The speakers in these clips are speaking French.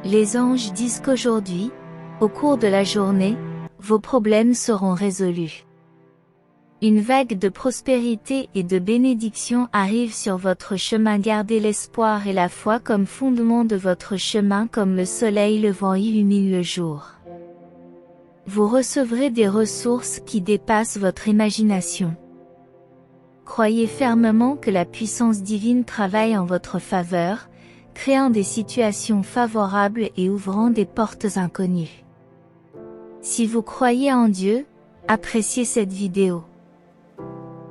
Les anges disent qu'aujourd'hui, au cours de la journée, vos problèmes seront résolus. Une vague de prospérité et de bénédiction arrive sur votre chemin. Gardez l'espoir et la foi comme fondement de votre chemin, comme le soleil levant illumine le jour. Vous recevrez des ressources qui dépassent votre imagination. Croyez fermement que la puissance divine travaille en votre faveur, créant des situations favorables et ouvrant des portes inconnues. Si vous croyez en Dieu, appréciez cette vidéo.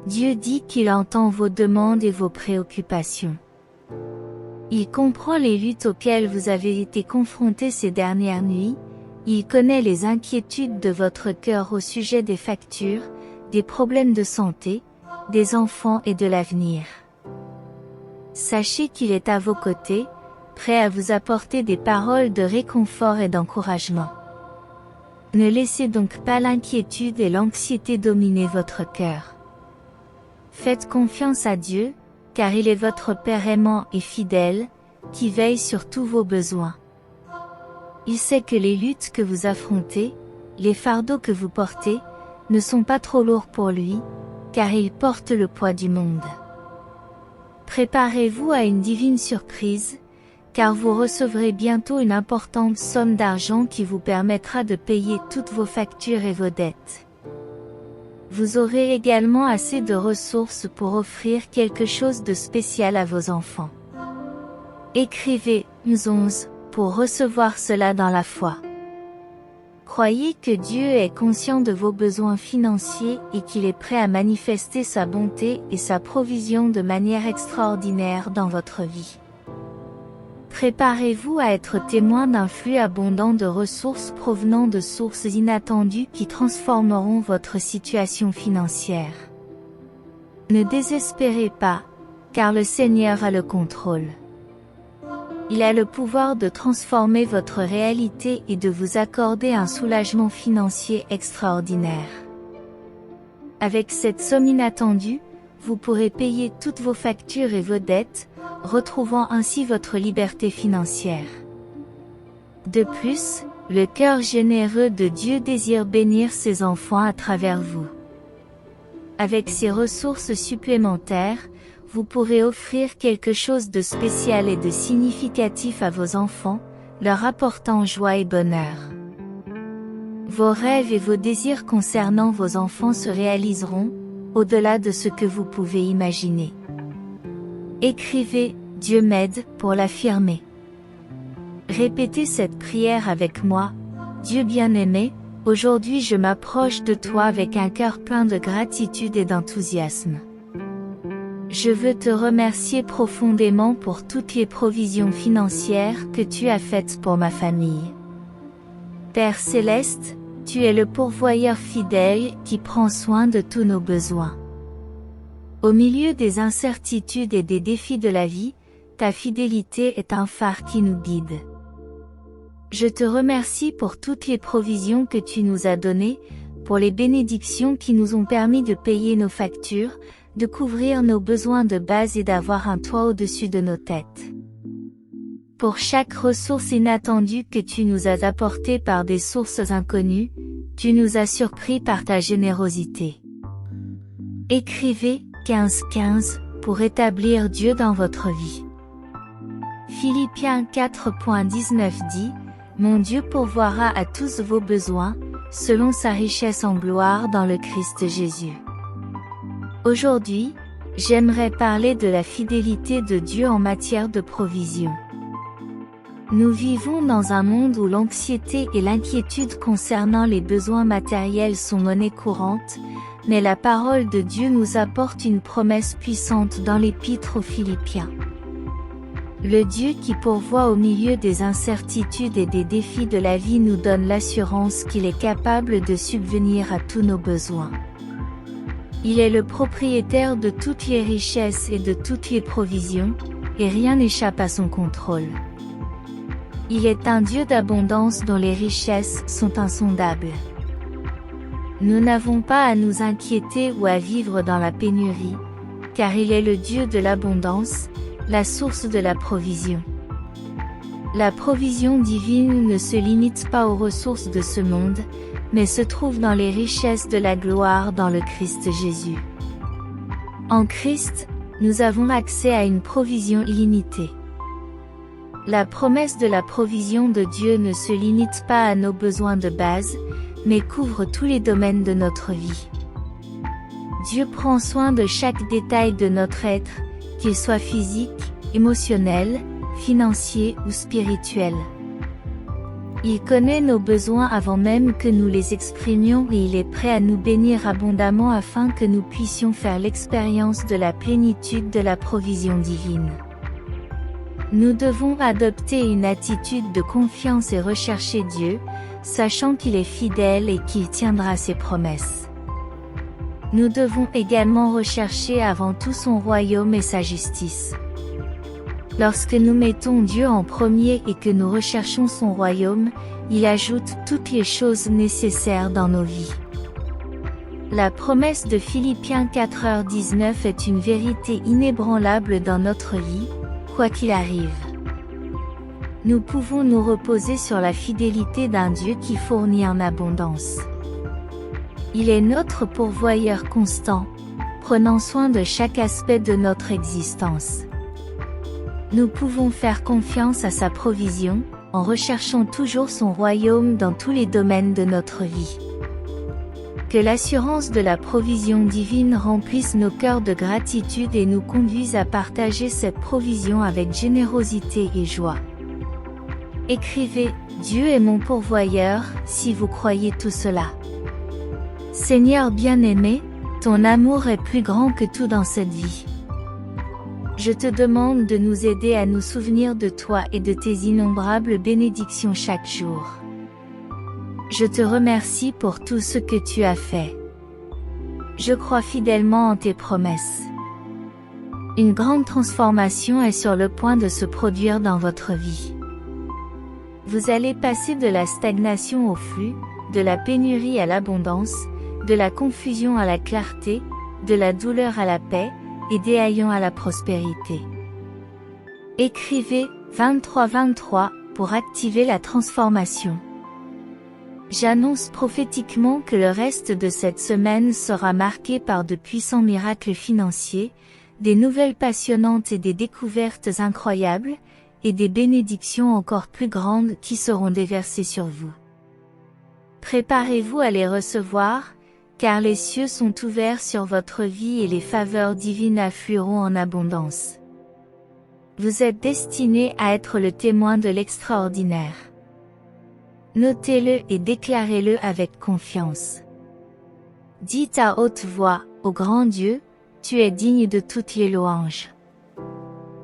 Dieu dit qu'il entend vos demandes et vos préoccupations. Il comprend les luttes auxquelles vous avez été confrontés ces dernières nuits, il connaît les inquiétudes de votre cœur au sujet des factures, des problèmes de santé, des enfants et de l'avenir. Sachez qu'il est à vos côtés, prêt à vous apporter des paroles de réconfort et d'encouragement. Ne laissez donc pas l'inquiétude et l'anxiété dominer votre cœur. Faites confiance à Dieu, car il est votre Père aimant et fidèle, qui veille sur tous vos besoins. Il sait que les luttes que vous affrontez, les fardeaux que vous portez, ne sont pas trop lourds pour lui, car il porte le poids du monde. Préparez-vous à une divine surprise, car vous recevrez bientôt une importante somme d'argent qui vous permettra de payer toutes vos factures et vos dettes. Vous aurez également assez de ressources pour offrir quelque chose de spécial à vos enfants. Écrivez 11 pour recevoir cela dans la foi. Croyez que Dieu est conscient de vos besoins financiers et qu'il est prêt à manifester sa bonté et sa provision de manière extraordinaire dans votre vie. Préparez-vous à être témoin d'un flux abondant de ressources provenant de sources inattendues qui transformeront votre situation financière. Ne désespérez pas, car le Seigneur a le contrôle. Il a le pouvoir de transformer votre réalité et de vous accorder un soulagement financier extraordinaire. Avec cette somme inattendue, vous pourrez payer toutes vos factures et vos dettes, retrouvant ainsi votre liberté financière. De plus, le cœur généreux de Dieu désire bénir ses enfants à travers vous. Avec ces ressources supplémentaires, vous pourrez offrir quelque chose de spécial et de significatif à vos enfants, leur apportant joie et bonheur. Vos rêves et vos désirs concernant vos enfants se réaliseront, au-delà de ce que vous pouvez imaginer. Écrivez « Dieu m'aide » pour l'affirmer. Répétez cette prière avec moi. Dieu bien-aimé, aujourd'hui je m'approche de toi avec un cœur plein de gratitude et d'enthousiasme. Je veux te remercier profondément pour toutes les provisions financières que tu as faites pour ma famille. Père céleste, tu es le pourvoyeur fidèle qui prend soin de tous nos besoins. Au milieu des incertitudes et des défis de la vie, ta fidélité est un phare qui nous guide. Je te remercie pour toutes les provisions que tu nous as données, pour les bénédictions qui nous ont permis de payer nos factures, de couvrir nos besoins de base et d'avoir un toit au-dessus de nos têtes. Pour chaque ressource inattendue que tu nous as apportée par des sources inconnues, tu nous as surpris par ta générosité. Écrivez 15 pour établir Dieu dans votre vie. Philippiens 4.19 dit, « Mon Dieu pourvoira à tous vos besoins, selon sa richesse en gloire dans le Christ Jésus. » Aujourd'hui, j'aimerais parler de la fidélité de Dieu en matière de provision. Nous vivons dans un monde où l'anxiété et l'inquiétude concernant les besoins matériels sont monnaie courante, mais la parole de Dieu nous apporte une promesse puissante dans l'Épître aux Philippiens. Le Dieu qui pourvoit au milieu des incertitudes et des défis de la vie nous donne l'assurance qu'il est capable de subvenir à tous nos besoins. Il est le propriétaire de toutes les richesses et de toutes les provisions, et rien n'échappe à son contrôle. Il est un Dieu d'abondance dont les richesses sont insondables. Nous n'avons pas à nous inquiéter ou à vivre dans la pénurie, car il est le Dieu de l'abondance, la source de la provision. La provision divine ne se limite pas aux ressources de ce monde, mais se trouve dans les richesses de la gloire dans le Christ Jésus. En Christ, nous avons accès à une provision illimitée. La promesse de la provision de Dieu ne se limite pas à nos besoins de base, mais couvre tous les domaines de notre vie. Dieu prend soin de chaque détail de notre être, qu'il soit physique, émotionnel, financier ou spirituel. Il connaît nos besoins avant même que nous les exprimions et il est prêt à nous bénir abondamment afin que nous puissions faire l'expérience de la plénitude de la provision divine. Nous devons adopter une attitude de confiance et rechercher Dieu, sachant qu'il est fidèle et qu'il tiendra ses promesses. Nous devons également rechercher avant tout son royaume et sa justice. Lorsque nous mettons Dieu en premier et que nous recherchons son royaume, il ajoute toutes les choses nécessaires dans nos vies. La promesse de Philippiens 4h19 est une vérité inébranlable dans notre vie, quoi qu'il arrive. Nous pouvons nous reposer sur la fidélité d'un Dieu qui fournit en abondance. Il est notre pourvoyeur constant, prenant soin de chaque aspect de notre existence. Nous pouvons faire confiance à sa provision, en recherchant toujours son royaume dans tous les domaines de notre vie. Que l'assurance de la provision divine remplisse nos cœurs de gratitude et nous conduise à partager cette provision avec générosité et joie. Écrivez, Dieu est mon pourvoyeur, si vous croyez tout cela. Seigneur bien-aimé, ton amour est plus grand que tout dans cette vie. Je te demande de nous aider à nous souvenir de toi et de tes innombrables bénédictions chaque jour. Je te remercie pour tout ce que tu as fait. Je crois fidèlement en tes promesses. Une grande transformation est sur le point de se produire dans votre vie. Vous allez passer de la stagnation au flux, de la pénurie à l'abondance, de la confusion à la clarté, de la douleur à la paix, et des haillons à la prospérité. Écrivez 23-23 pour activer la transformation. J'annonce prophétiquement que le reste de cette semaine sera marqué par de puissants miracles financiers, des nouvelles passionnantes et des découvertes incroyables, et des bénédictions encore plus grandes qui seront déversées sur vous. Préparez-vous à les recevoir, car les cieux sont ouverts sur votre vie et les faveurs divines afflueront en abondance. Vous êtes destiné à être le témoin de l'extraordinaire. Notez-le et déclarez-le avec confiance. Dites à haute voix, ô grand Dieu, tu es digne de toutes les louanges.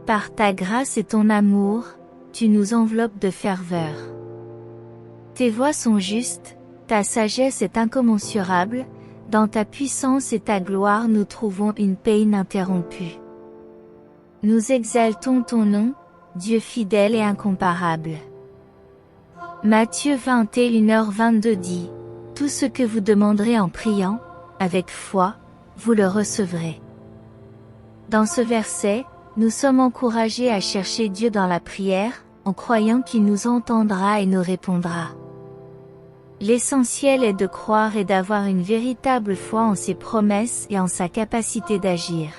Par ta grâce et ton amour, tu nous enveloppes de ferveur. Tes voies sont justes, ta sagesse est incommensurable, dans ta puissance et ta gloire nous trouvons une paix ininterrompue. Nous exaltons ton nom, Dieu fidèle et incomparable. Matthieu 21h22 dit, « Tout ce que vous demanderez en priant, avec foi, vous le recevrez. » Dans ce verset, nous sommes encouragés à chercher Dieu dans la prière, en croyant qu'il nous entendra et nous répondra. L'essentiel est de croire et d'avoir une véritable foi en ses promesses et en sa capacité d'agir.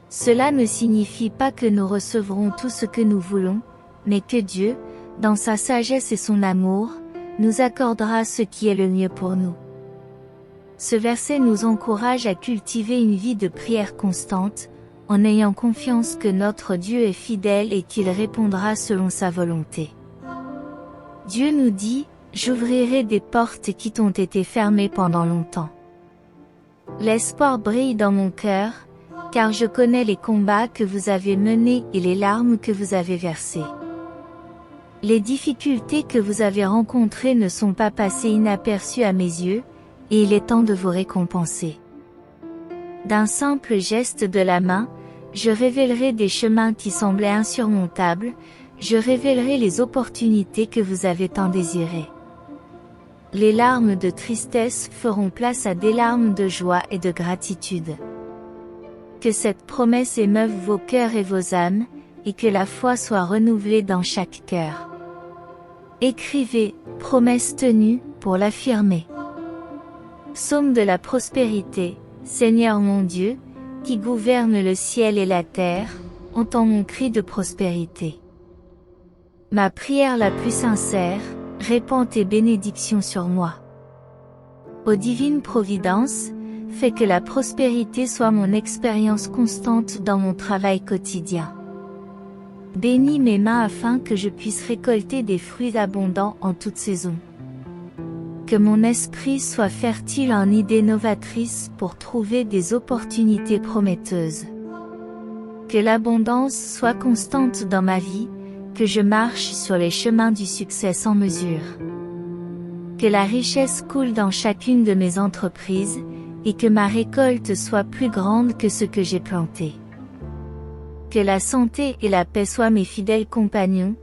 Cela ne signifie pas que nous recevrons tout ce que nous voulons, mais que Dieu, dans sa sagesse et son amour, nous accordera ce qui est le mieux pour nous. Ce verset nous encourage à cultiver une vie de prière constante, en ayant confiance que notre Dieu est fidèle et qu'il répondra selon sa volonté. Dieu nous dit, « J'ouvrirai des portes qui t'ont été fermées pendant longtemps. » L'espoir brille dans mon cœur, car je connais les combats que vous avez menés et les larmes que vous avez versées. Les difficultés que vous avez rencontrées ne sont pas passées inaperçues à mes yeux, et il est temps de vous récompenser. D'un simple geste de la main, je révélerai des chemins qui semblaient insurmontables, je révélerai les opportunités que vous avez tant désirées. Les larmes de tristesse feront place à des larmes de joie et de gratitude. Que cette promesse émeuve vos cœurs et vos âmes, et que la foi soit renouvelée dans chaque cœur. Écrivez, promesse tenue, pour l'affirmer. Psaume de la prospérité. Seigneur mon Dieu, qui gouverne le ciel et la terre, entends mon cri de prospérité. Ma prière la plus sincère, répands tes bénédictions sur moi. Ô divine providence, fais que la prospérité soit mon expérience constante dans mon travail quotidien. Bénis mes mains afin que je puisse récolter des fruits abondants en toute saison. Que mon esprit soit fertile en idées novatrices pour trouver des opportunités prometteuses. Que l'abondance soit constante dans ma vie, que je marche sur les chemins du succès sans mesure. Que la richesse coule dans chacune de mes entreprises, et que ma récolte soit plus grande que ce que j'ai planté. Que la santé et la paix soient mes fidèles compagnons,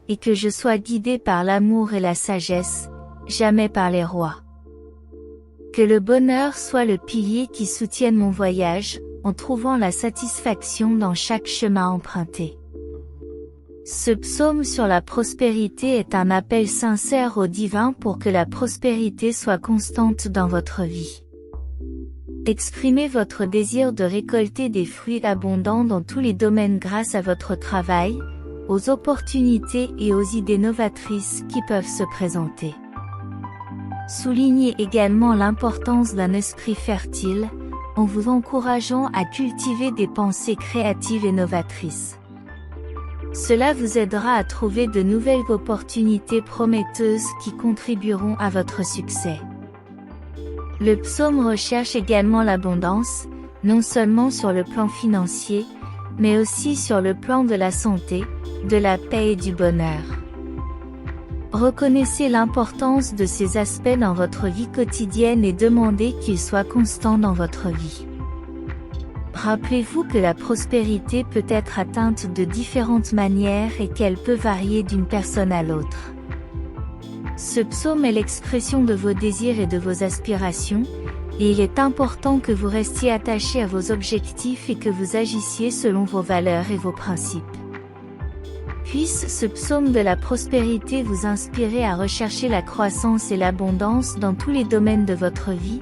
et que je sois guidé par l'amour et la sagesse, jamais par les rois. Que le bonheur soit le pilier qui soutienne mon voyage, en trouvant la satisfaction dans chaque chemin emprunté. Ce psaume sur la prospérité est un appel sincère au divin pour que la prospérité soit constante dans votre vie. Exprimez votre désir de récolter des fruits abondants dans tous les domaines grâce à votre travail, aux opportunités et aux idées novatrices qui peuvent se présenter. Soulignez également l'importance d'un esprit fertile, en vous encourageant à cultiver des pensées créatives et novatrices. Cela vous aidera à trouver de nouvelles opportunités prometteuses qui contribueront à votre succès. Le psaume recherche également l'abondance, non seulement sur le plan financier, mais aussi sur le plan de la santé, de la paix et du bonheur. Reconnaissez l'importance de ces aspects dans votre vie quotidienne et demandez qu'ils soient constants dans votre vie. Rappelez-vous que la prospérité peut être atteinte de différentes manières et qu'elle peut varier d'une personne à l'autre. Ce psaume est l'expression de vos désirs et de vos aspirations, et il est important que vous restiez attaché à vos objectifs et que vous agissiez selon vos valeurs et vos principes. Puisse ce psaume de la prospérité vous inspirer à rechercher la croissance et l'abondance dans tous les domaines de votre vie,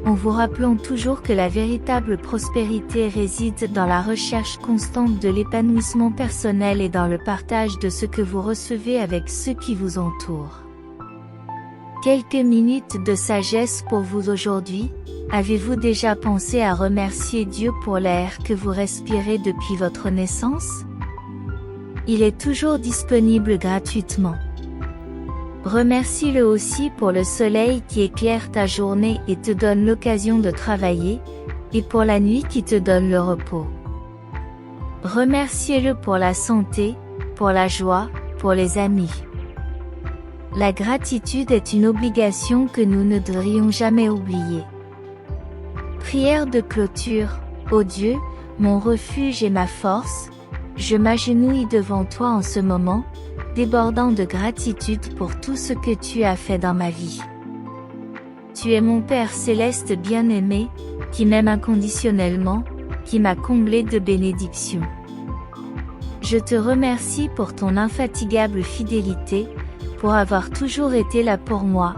en vous rappelant toujours que la véritable prospérité réside dans la recherche constante de l'épanouissement personnel et dans le partage de ce que vous recevez avec ceux qui vous entourent. Quelques minutes de sagesse pour vous aujourd'hui. Avez-vous déjà pensé à remercier Dieu pour l'air que vous respirez depuis votre naissance? Il est toujours disponible gratuitement. Remercie-le aussi pour le soleil qui éclaire ta journée et te donne l'occasion de travailler, et pour la nuit qui te donne le repos. Remerciez-le pour la santé, pour la joie, pour les amis. La gratitude est une obligation que nous ne devrions jamais oublier. Prière de clôture. Ô Dieu, mon refuge et ma force, je m'agenouille devant toi en ce moment, débordant de gratitude pour tout ce que tu as fait dans ma vie. Tu es mon Père céleste bien-aimé, qui m'aime inconditionnellement, qui m'a comblé de bénédictions. Je te remercie pour ton infatigable fidélité, pour avoir toujours été là pour moi,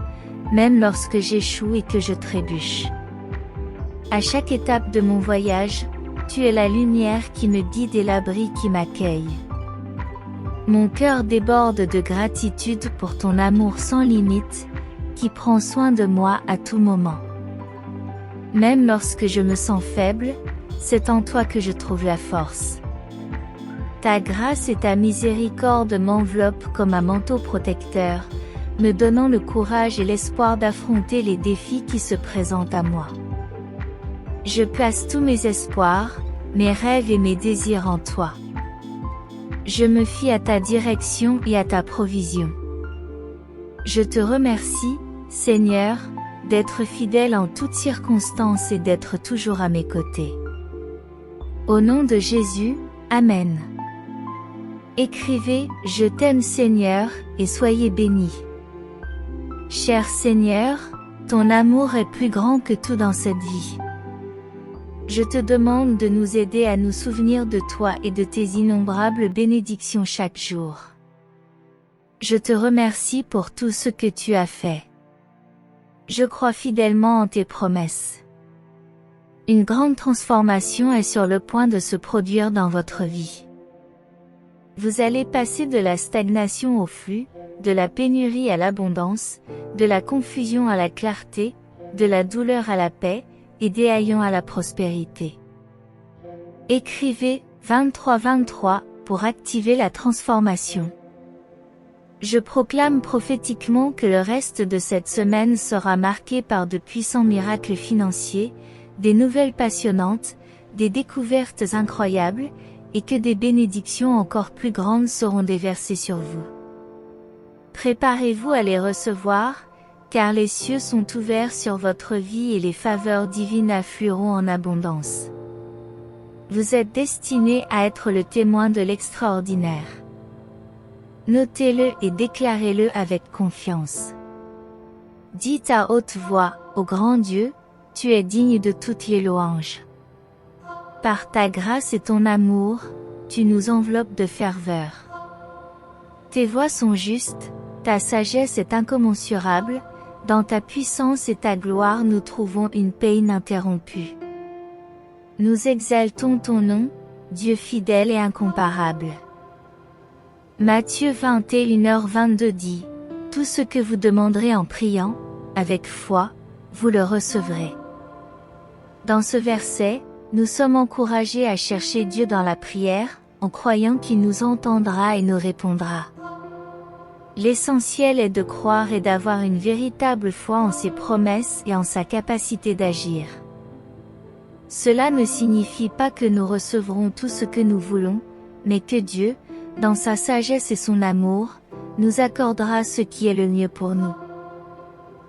même lorsque j'échoue et que je trébuche. À chaque étape de mon voyage, tu es la lumière qui me guide et l'abri qui m'accueille. Mon cœur déborde de gratitude pour ton amour sans limite, qui prend soin de moi à tout moment. Même lorsque je me sens faible, c'est en toi que je trouve la force. Ta grâce et ta miséricorde m'enveloppent comme un manteau protecteur, me donnant le courage et l'espoir d'affronter les défis qui se présentent à moi. Je place tous mes espoirs, mes rêves et mes désirs en toi. Je me fie à ta direction et à ta provision. Je te remercie, Seigneur, d'être fidèle en toutes circonstances et d'être toujours à mes côtés. Au nom de Jésus, Amen. Écrivez « Je t'aime Seigneur » et soyez bénis. Cher Seigneur, ton amour est plus grand que tout dans cette vie. Je te demande de nous aider à nous souvenir de toi et de tes innombrables bénédictions chaque jour. Je te remercie pour tout ce que tu as fait. Je crois fidèlement en tes promesses. Une grande transformation est sur le point de se produire dans votre vie. Vous allez passer de la stagnation au flux, de la pénurie à l'abondance, de la confusion à la clarté, de la douleur à la paix, et des haillons à la prospérité. Écrivez 23-23 pour activer la transformation. Je proclame prophétiquement que le reste de cette semaine sera marqué par de puissants miracles financiers, des nouvelles passionnantes, des découvertes incroyables, et que des bénédictions encore plus grandes seront déversées sur vous. Préparez-vous à les recevoir, car les cieux sont ouverts sur votre vie et les faveurs divines afflueront en abondance. Vous êtes destiné à être le témoin de l'extraordinaire. Notez-le et déclarez-le avec confiance. Dites à haute voix, ô grand Dieu, tu es digne de toutes les louanges. Par ta grâce et ton amour, tu nous enveloppes de ferveur. Tes voies sont justes, ta sagesse est incommensurable, dans ta puissance et ta gloire nous trouvons une paix ininterrompue. Nous exaltons ton nom, Dieu fidèle et incomparable. Matthieu 21h22 dit, « Tout ce que vous demanderez en priant, avec foi, vous le recevrez. » Dans ce verset, nous sommes encouragés à chercher Dieu dans la prière, en croyant qu'il nous entendra et nous répondra. L'essentiel est de croire et d'avoir une véritable foi en ses promesses et en sa capacité d'agir. Cela ne signifie pas que nous recevrons tout ce que nous voulons, mais que Dieu, dans sa sagesse et son amour, nous accordera ce qui est le mieux pour nous.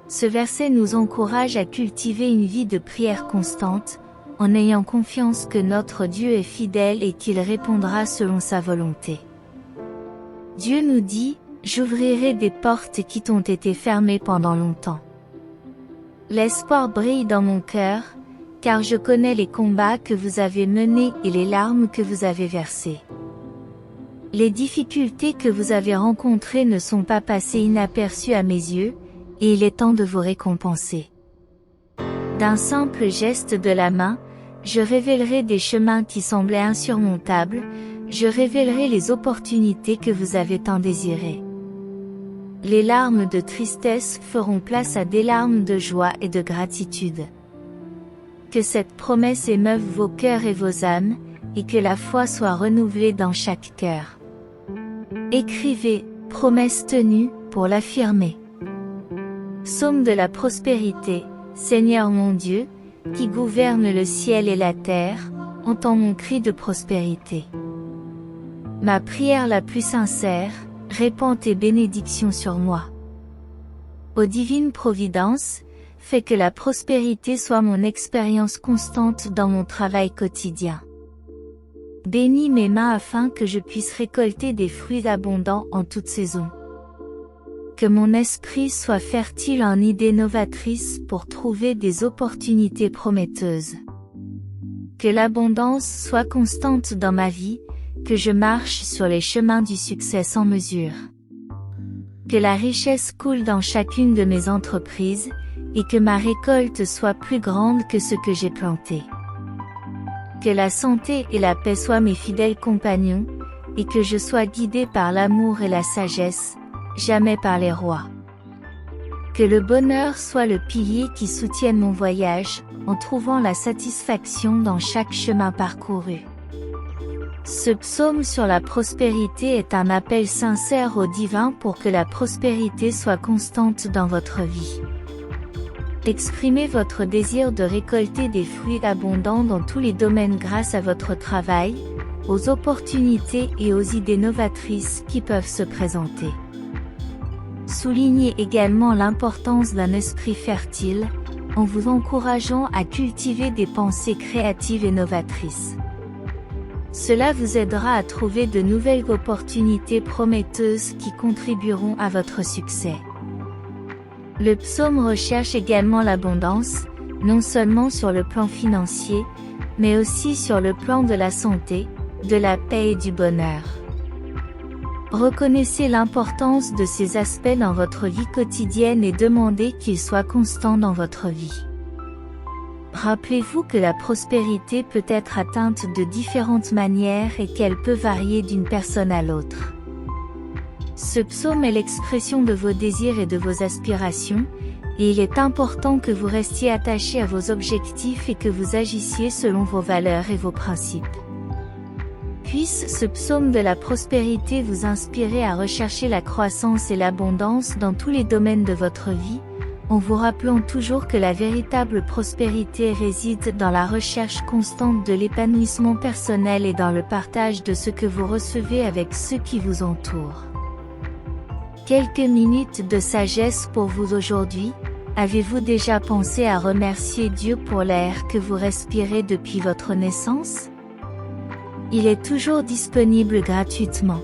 Ce verset nous encourage à cultiver une vie de prière constante, en ayant confiance que notre Dieu est fidèle et qu'il répondra selon sa volonté. Dieu nous dit, « J'ouvrirai des portes qui t'ont été fermées pendant longtemps. » L'espoir brille dans mon cœur, car je connais les combats que vous avez menés et les larmes que vous avez versées. Les difficultés que vous avez rencontrées ne sont pas passées inaperçues à mes yeux, et il est temps de vous récompenser. D'un simple geste de la main, je révélerai des chemins qui semblaient insurmontables, je révélerai les opportunités que vous avez tant désirées. Les larmes de tristesse feront place à des larmes de joie et de gratitude. Que cette promesse émeuve vos cœurs et vos âmes, et que la foi soit renouvelée dans chaque cœur. Écrivez, promesse tenue, pour l'affirmer. Psaume de la prospérité, Seigneur mon Dieu, qui gouverne le ciel et la terre, entends mon cri de prospérité. Ma prière la plus sincère, répands tes bénédictions sur moi. Ô divine providence, fais que la prospérité soit mon expérience constante dans mon travail quotidien. Bénis mes mains afin que je puisse récolter des fruits abondants en toute saison. Que mon esprit soit fertile en idées novatrices pour trouver des opportunités prometteuses. Que l'abondance soit constante dans ma vie, que je marche sur les chemins du succès sans mesure. Que la richesse coule dans chacune de mes entreprises, et que ma récolte soit plus grande que ce que j'ai planté. Que la santé et la paix soient mes fidèles compagnons, et que je sois guidé par l'amour et la sagesse, jamais par les rois. Que le bonheur soit le pilier qui soutienne mon voyage, en trouvant la satisfaction dans chaque chemin parcouru. Ce psaume sur la prospérité est un appel sincère au divin pour que la prospérité soit constante dans votre vie. Exprimez votre désir de récolter des fruits abondants dans tous les domaines grâce à votre travail, aux opportunités et aux idées novatrices qui peuvent se présenter. Soulignez également l'importance d'un esprit fertile, en vous encourageant à cultiver des pensées créatives et novatrices. Cela vous aidera à trouver de nouvelles opportunités prometteuses qui contribueront à votre succès. Le psaume recherche également l'abondance, non seulement sur le plan financier, mais aussi sur le plan de la santé, de la paix et du bonheur. Reconnaissez l'importance de ces aspects dans votre vie quotidienne et demandez qu'ils soient constants dans votre vie. Rappelez-vous que la prospérité peut être atteinte de différentes manières et qu'elle peut varier d'une personne à l'autre. Ce psaume est l'expression de vos désirs et de vos aspirations, et il est important que vous restiez attachés à vos objectifs et que vous agissiez selon vos valeurs et vos principes. Puisse ce psaume de la prospérité vous inspirer à rechercher la croissance et l'abondance dans tous les domaines de votre vie, en vous rappelant toujours que la véritable prospérité réside dans la recherche constante de l'épanouissement personnel et dans le partage de ce que vous recevez avec ceux qui vous entourent. Quelques minutes de sagesse pour vous aujourd'hui. Avez-vous déjà pensé à remercier Dieu pour l'air que vous respirez depuis votre naissance? Il est toujours disponible gratuitement.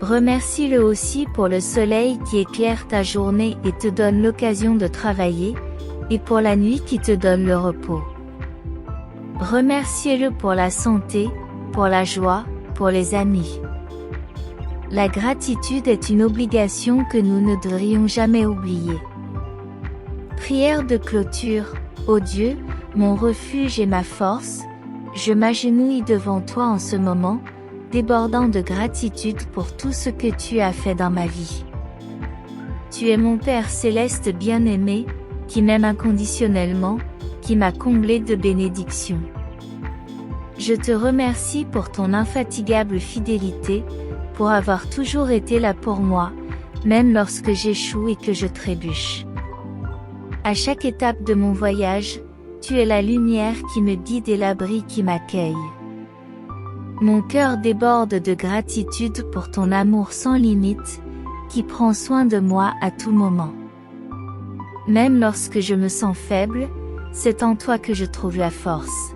Remercie-le aussi pour le soleil qui éclaire ta journée et te donne l'occasion de travailler, et pour la nuit qui te donne le repos. Remerciez-le pour la santé, pour la joie, pour les amis. La gratitude est une obligation que nous ne devrions jamais oublier. Prière de clôture. Ô Dieu, mon refuge et ma force, je m'agenouille devant toi en ce moment, débordant de gratitude pour tout ce que tu as fait dans ma vie. Tu es mon Père céleste bien-aimé, qui m'aime inconditionnellement, qui m'a comblé de bénédictions. Je te remercie pour ton infatigable fidélité, pour avoir toujours été là pour moi, même lorsque j'échoue et que je trébuche. À chaque étape de mon voyage, tu es la lumière qui me guide et l'abri qui m'accueille. Mon cœur déborde de gratitude pour ton amour sans limite, qui prend soin de moi à tout moment. Même lorsque je me sens faible, c'est en toi que je trouve la force.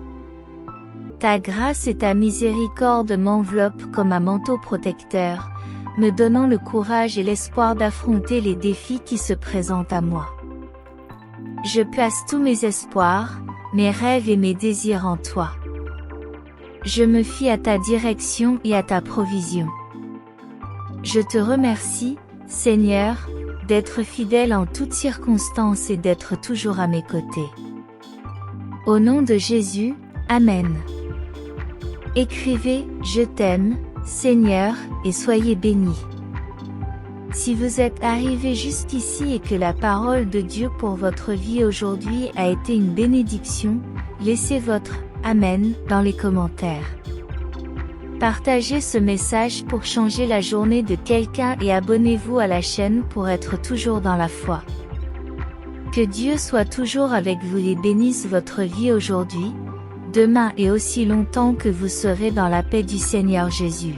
Ta grâce et ta miséricorde m'enveloppent comme un manteau protecteur, me donnant le courage et l'espoir d'affronter les défis qui se présentent à moi. Je place tous mes espoirs, mes rêves et mes désirs en toi. Je me fie à ta direction et à ta provision. Je te remercie, Seigneur, d'être fidèle en toutes circonstances et d'être toujours à mes côtés. Au nom de Jésus, Amen. Écrivez « Je t'aime, Seigneur » et soyez bénis. Si vous êtes arrivé jusqu'ici et que la parole de Dieu pour votre vie aujourd'hui a été une bénédiction, laissez votre « Amen » dans les commentaires. Partagez ce message pour changer la journée de quelqu'un et abonnez-vous à la chaîne pour être toujours dans la foi. Que Dieu soit toujours avec vous et bénisse votre vie aujourd'hui, demain et aussi longtemps que vous serez dans la paix du Seigneur Jésus.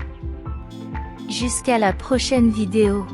Jusqu'à la prochaine vidéo.